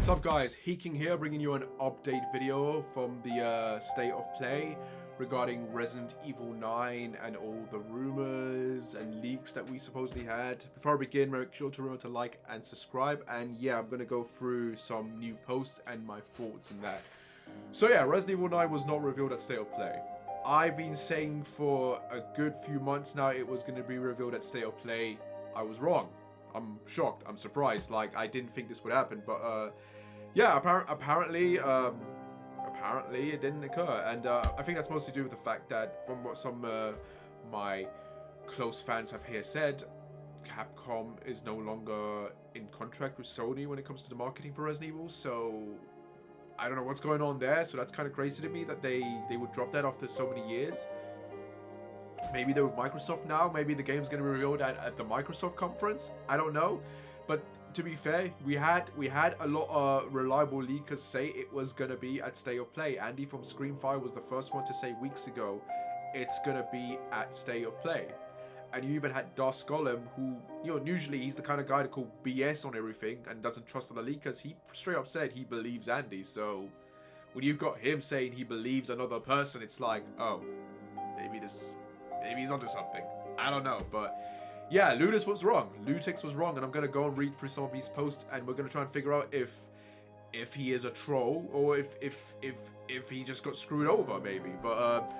What's up guys, Heeking here, bringing you an update video from the State of Play regarding Resident Evil 9 and all the rumors and leaks that we supposedly had. Before I begin, make sure to remember to like and subscribe, and yeah, I'm going to go through some new posts and my thoughts on that. So yeah, Resident Evil 9 was not revealed at State of Play. I've been saying for a good few months now it was going to be revealed at State of Play. I was wrong. I'm shocked. I'm surprised. Like, I didn't think this would happen, but yeah, apparently it didn't occur, and I think that's mostly due to the fact that, from what some my close fans have here said, Capcom is no longer in contract with Sony when it comes to the marketing for Resident Evil. So I don't know what's going on there. So that's kind of crazy to me that they would drop that after so many years. Maybe they're with Microsoft now. Maybe the game's going to be revealed at the Microsoft conference. I don't know. But to be fair, we had a lot of reliable leakers say it was going to be at State of Play. Andy from Screamfire was the first one to say weeks ago it's going to be at State of Play. And you even had Dusk Golem, who, you know, usually he's the kind of guy to call BS on everything and doesn't trust the leakers. He straight up said he believes Andy. So when you've got him saying he believes another person, it's like, oh, maybe he's onto something. I don't know, but yeah, Ludus was wrong. Lutix was wrong, and I'm gonna go and read through some of these posts, and we're gonna try and figure out if he is a troll or if he just got screwed over, maybe. But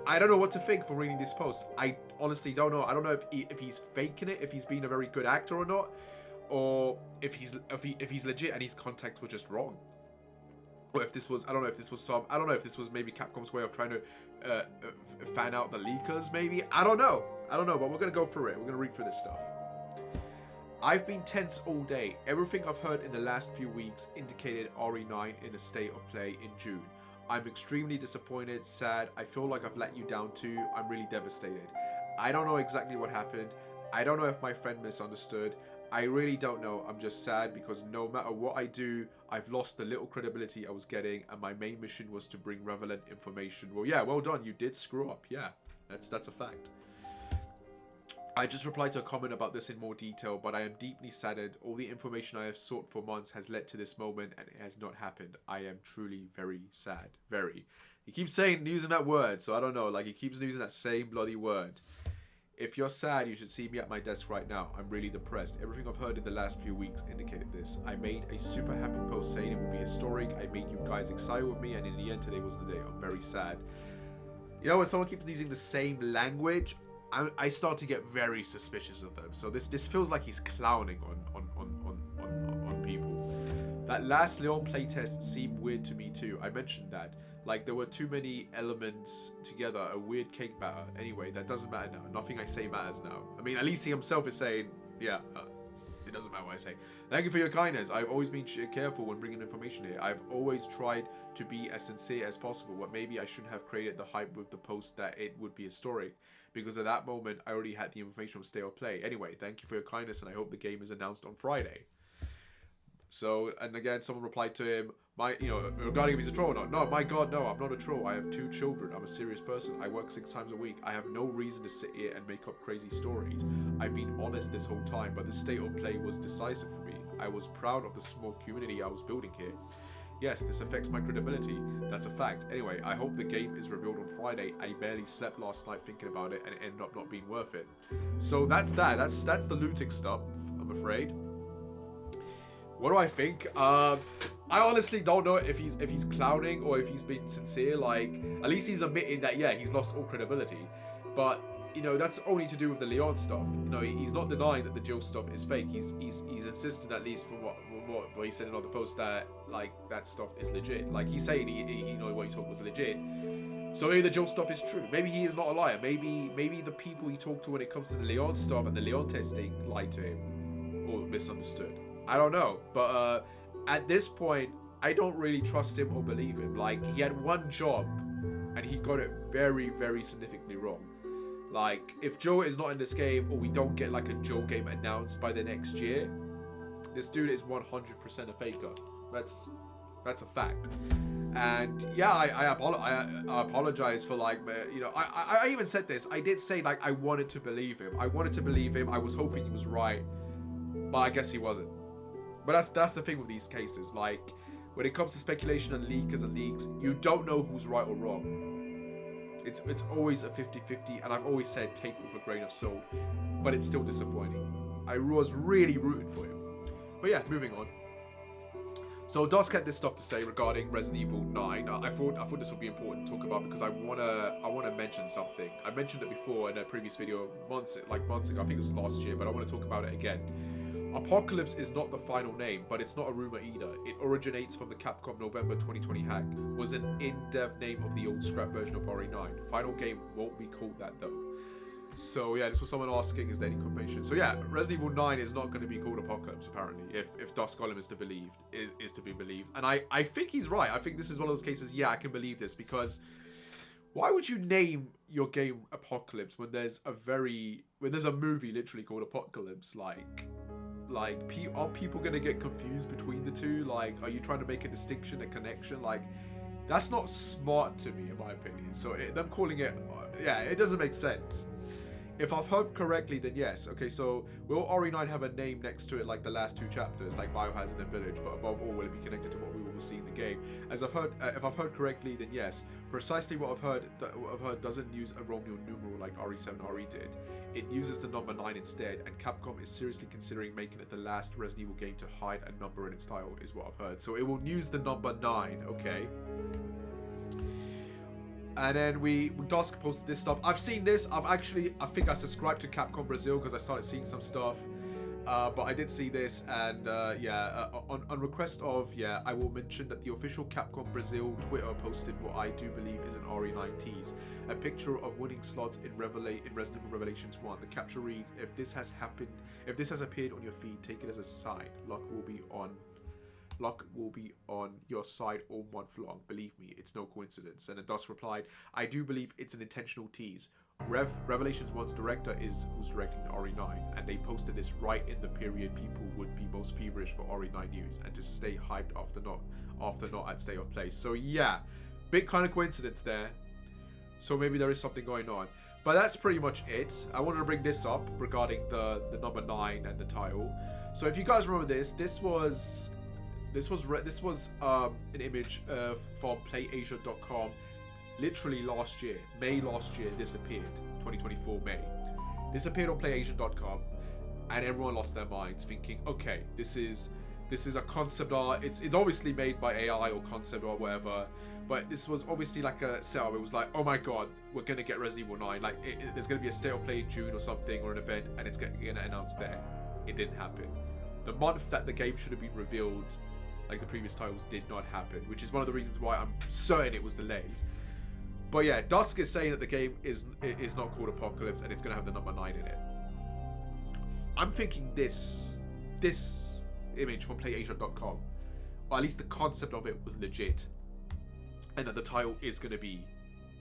I don't know what to think from reading this post. I honestly don't know. I don't know if he's faking it, if he's being a very good actor or not, or if he's legit and his contacts were just wrong. Or if this was, I don't know if this was maybe Capcom's way of trying to fan out the leakers, maybe. I don't know, but we're going to go through it. We're going to read through this stuff. I've been tense all day. Everything I've heard in the last few weeks indicated RE9 in a State of Play in June. I'm extremely disappointed, sad. I feel like I've let you down too. I'm really devastated. I don't know exactly what happened. I don't know if my friend misunderstood. I really don't know. I'm just sad because no matter what I do, I've lost the little credibility I was getting, and my main mission was to bring relevant information. Well, yeah, well done. You did screw up. Yeah, that's a fact. I just replied to a comment about this in more detail, but I am deeply saddened. All the information I have sought for months has led to this moment, and it has not happened. I am truly very sad. Very. He keeps using that word, so I don't know. Like, he keeps using that same bloody word. If you're sad, you should see me at my desk right now. I'm really depressed. Everything I've heard in the last few weeks indicated this. I made a super happy post saying it would be historic. I made you guys excited with me, and in the end, today was the day. I'm very sad. You know, when someone keeps using the same language, I start to get very suspicious of them. So this feels like he's clowning on people. That last Leon playtest seemed weird to me too. I mentioned that. Like, there were too many elements together, a weird cake batter. Anyway, that doesn't matter now. Nothing I say matters now. I mean, at least he himself is saying, yeah, it doesn't matter what I say. Thank you for your kindness. I've always been careful when bringing information here. I've always tried to be as sincere as possible, but maybe I shouldn't have created the hype with the post that it would be historic, because at that moment, I already had the information from State of Play. Anyway, thank you for your kindness, and I hope the game is announced on Friday. So, and again, someone replied to him, regarding if he's a troll or not. No, my God, no, I'm not a troll. I have 2 children. I'm a serious person. I work 6 times a week. I have no reason to sit here and make up crazy stories. I've been honest this whole time, but the State of Play was decisive for me. I was proud of the small community I was building here. Yes, this affects my credibility. That's a fact. Anyway, I hope the game is revealed on Friday. I barely slept last night thinking about it, and it ended up not being worth it. So that's that. That's the Lutix stuff, I'm afraid. What do I think? I honestly don't know if he's clowning or if he's being sincere. Like, at least he's admitting that, yeah, he's lost all credibility. But, you know, that's only to do with the Leon stuff. You know, he's not denying that the Jill stuff is fake. He's insisted, at least from what he said in other posts, that, like, that stuff is legit. Like, he's saying he know what he told was legit. So maybe the Jill stuff is true. Maybe he is not a liar. Maybe the people he talked to when it comes to the Leon stuff and the Leon testing lied to him or misunderstood. I don't know, but at this point, I don't really trust him or believe him. Like, he had one job, and he got it very, very significantly wrong. Like, if Joe is not in this game, or we don't get, like, a Joe game announced by the next year, this dude is 100% a faker. That's a fact. And, yeah, I apologize for, like, you know, I even said this. I did say, like, I wanted to believe him. I was hoping he was right, but I guess he wasn't. But that's the thing with these cases. Like, when it comes to speculation and leakers and leaks, you don't know who's right or wrong. It's always a 50-50, and I've always said take it with a grain of salt, but it's still disappointing. I was really rooting for him. But yeah, moving on. So Dusk had this stuff to say regarding Resident Evil 9. I thought this would be important to talk about because I wanna mention something. I mentioned it before in a previous video months ago. I think it was last year, but I want to talk about it again. Apocalypse is not the final name, but it's not a rumor either. It originates from the Capcom November 2020 hack. Was an in-dev name of the old scrap version of RE9. Final game won't be called that though. So yeah, this was someone asking, is there any confirmation? So yeah, Resident Evil 9 is not going to be called Apocalypse apparently, if Dusk Golem is to be believed. And I think he's right. I think this is one of those cases, yeah, I can believe this, because why would you name your game Apocalypse when there's a movie literally called Apocalypse? Aren't people gonna get confused between the two? Like, are you trying to make a distinction, a connection? Like, that's not smart to me, in my opinion. So them calling it, yeah, it doesn't make sense. If I've heard correctly, then yes. Okay, so will RE9 have a name next to it like the last two chapters, like Biohazard and Village, but above all, will it be connected to what we will see in the game? As I've heard, if I've heard correctly, then yes. Precisely what I've heard doesn't use a Romeo numeral like RE7 RE did. It uses the number 9 instead, and Capcom is seriously considering making it the last Resident Evil game to hide a number in its title, is what I've heard. So it will use the number 9, okay? And then Dusk posted this stuff. I've seen this. I think I subscribed to Capcom Brazil because I started seeing some stuff. But I did see this, and on request of, I will mention that the official Capcom Brazil Twitter posted what I do believe is an RE9 tease. A picture of winning slots in Resident Evil Revelations 1. The capture reads, if this has appeared on your feed, take it as a sign. Luck will be on your side all month long. Believe me, it's no coincidence. And then Dusk replied, I do believe it's an intentional tease. Revelations 1's director was directing RE9, and they posted this right in the period people would be most feverish for RE9 news and to stay hyped after not at State of Play. So yeah, big kind of coincidence there. So maybe there is something going on. But that's pretty much it. I wanted to bring this up regarding the number 9 and the title. So if you guys remember this was an image from Playasia.com. Literally last year, May last year, this appeared. 2024 May. This appeared on Playasia.com, and everyone lost their minds, thinking, okay, this is a concept art. It's obviously made by AI or concept or whatever, but this was obviously like a setup. It was like, oh my god, we're gonna get Resident Evil 9. Like, there's gonna be a State of Play in June or something, or an event, and it's gonna announce there. It didn't happen. The month that the game should have been revealed, like the previous titles, did not happen, which is one of the reasons why I'm certain it was delayed. But yeah, Dusk is saying that the game is not called Apocalypse and it's going to have the number 9 in it. I'm thinking this image from Playasia.com, or at least the concept of it, was legit. And that the title is going to be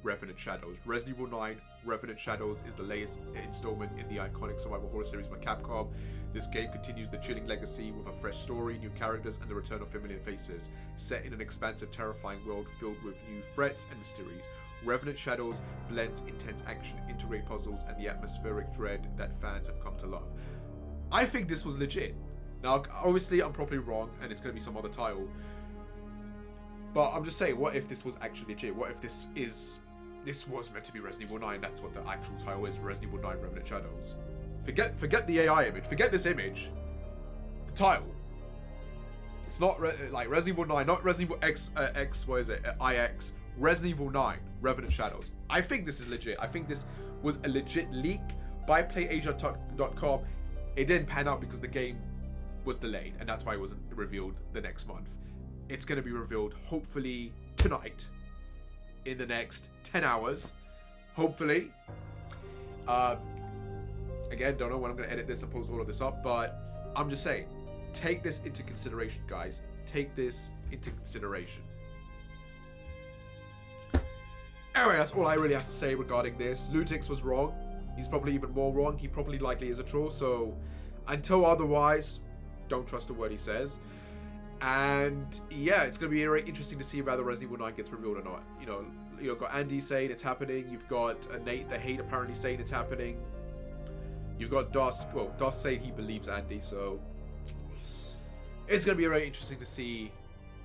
Revenant Shadows. Resident Evil 9 Revenant Shadows is the latest installment in the iconic survival horror series by Capcom. This game continues the chilling legacy with a fresh story, new characters, and the return of familiar faces, set in an expansive, terrifying world filled with new threats and mysteries. Revenant Shadows blends intense action, intricate puzzles, and the atmospheric dread that fans have come to love. I think this was legit. Now, obviously, I'm probably wrong, and it's going to be some other title. But I'm just saying, what if this was actually legit? What if this was meant to be Resident Evil 9? That's what the actual title is, Resident Evil 9 Revenant Shadows. Forget the AI image. Forget this image. The title. It's not like Resident Evil 9, not Resident Evil X, what is it? IX. Resident Evil 9 Revenant Shadows. I think this is legit. I think this was a legit leak by Playasia.com. It didn't pan out because the game was delayed, and that's why it wasn't revealed the next month. It's going to be revealed hopefully tonight, in the next 10 hours. Hopefully. Again, don't know when I'm going to edit this and post all of this up, but I'm just saying, take this into consideration, guys. Take this into consideration. Anyway, that's all I really have to say regarding this. Lutix was wrong. He's probably even more wrong. He probably likely is a troll, so until otherwise, don't trust a word he says. And yeah, it's going to be very interesting to see whether Resident Evil 9 gets revealed or not. You've got Andy saying it's happening. You've got Nate the Hate apparently saying it's happening. You've got Dusk. Well, Dusk saying he believes Andy, so it's going to be very interesting to see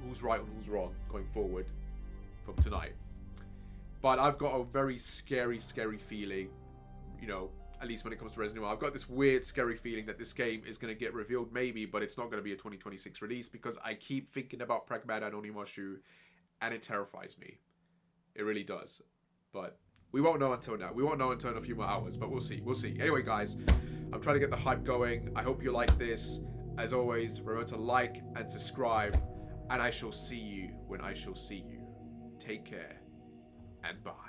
who's right and who's wrong going forward from tonight. But I've got a very scary feeling, you know, at least when it comes to Resident Evil. I've got this weird, scary feeling that this game is going to get revealed maybe, but it's not going to be a 2026 release, because I keep thinking about Pragmata and Onimushu, and it terrifies me. It really does. But we won't know until now. We won't know until in a few more hours, but we'll see. We'll see. Anyway, guys, I'm trying to get the hype going. I hope you like this. As always, remember to like and subscribe, and I shall see you when I shall see you. Take care, and bye.